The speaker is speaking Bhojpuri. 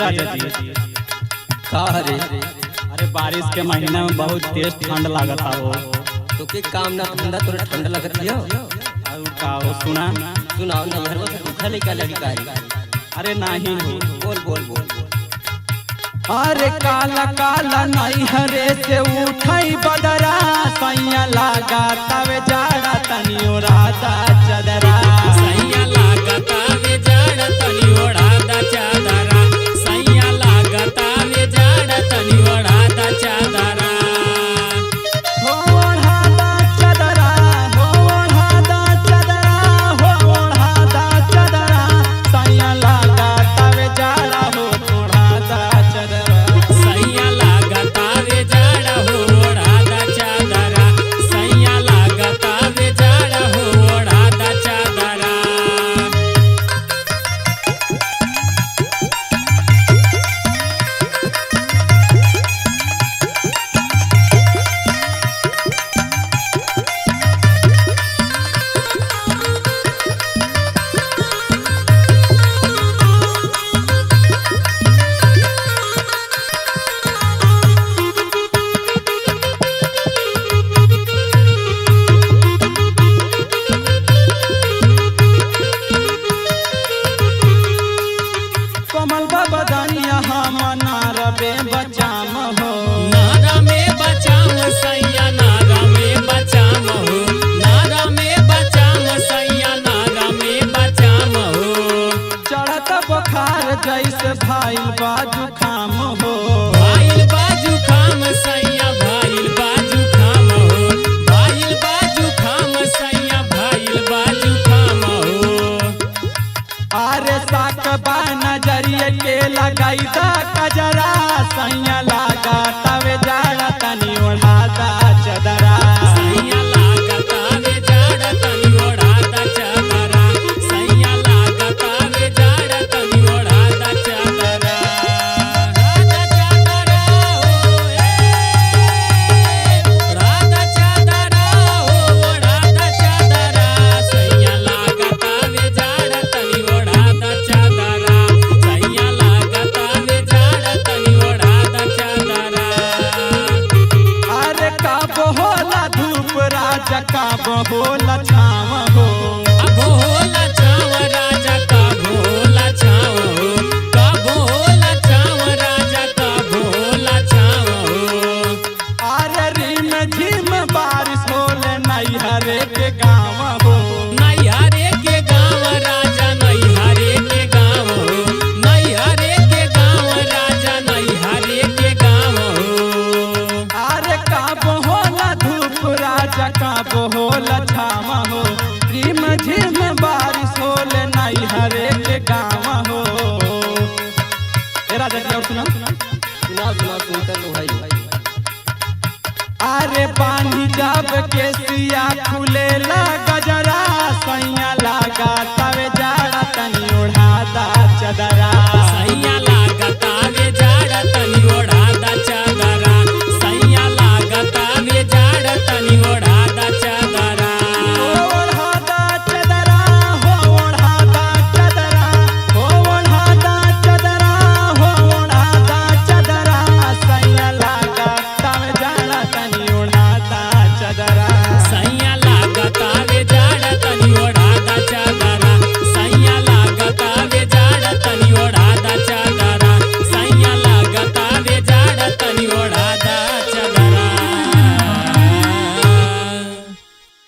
राजा जी का रे? अरे बारिश के महीना में बहुत तेज ठंड लागता हो। तो के काम ना ठंडा तोरे ठंडा लगत लियो। और का हो सुना सुनाओ ना यार, वो खाली का लड़का है। अरे नहीं बोल बोल बोल। अरे काला काला नहीं हरे से उठाई बदरा सैया लागा तवे जाड़ा तनी ओढ़ादा चदरा सैया लागता वे जाड़ा तनी ओढ़ादा चादरा सैया लागता वे जाड़ा तनी ओढ़ादा चादरा हो ओढ़ादा चदरा हो ओढ़ादा चदरा हो ओढ़ादा चदरा सैया लागा तवे जाड़ा हो ओढ़ादा चदरा सैया लागता वे जाड़ा हो ओढ़ादा चादरा सैया लागता वे जाड़ा हो ओढ़ादा चादरा कमल बाबा दानिया हम नारबे बचाम हो नारा में बचाम सैया नारा में बचाम हो नारा में बचाम सैया नारा में बचाम हो चढ़त बुखार जैसे भाई बाजू खाम हो भाईल बाजू खाम सैया भाईल बाजू खाम हो भाईल बाजू खाम सैया भाईल बाजू खाम हो अरे साकबा नजरिए के लगाई दा कजरा सैया लागा तवे जाड़ा तनी ओढ़ादा चदरा सैया लागता वे जाड़ा तनी ओढ़ादा चादरा सैया लागता वे जाड़ा तनी ओढ़ादा चादरा राधा चादरा हो राधा चादरा हो ओढ़ादा चादरा सैया लागता वे जाड़ा तनी ओढ़ादा चादरा सैया लागता वे जाड़ा तनी ओढ़ादा चादरा अरे काब होला धूप राजा काब होला छाव हो भोला छाव राजा का भोला छाव हो का भोला छाव राजा का भोला छाव हो अरे रिम झिम बारिश होले नैहरे के गाँव हो नैहरे के गाँव राजा नैहरे के गाँव हो नैहरे के गाँव राजा नैहरे के गाँव हो अरे काब होला धूप राजा काब होला छाव हो रिम झिम बारिश होले नैहरे के गाँव हो। ए राजा जी और सुना सुनाओ सुनाओ सुनता तो भाई। अरे पानी जब के सिया खुले ला गजरा सैया लागा तवे जाड़ा तनी ओढ़ादा चदरा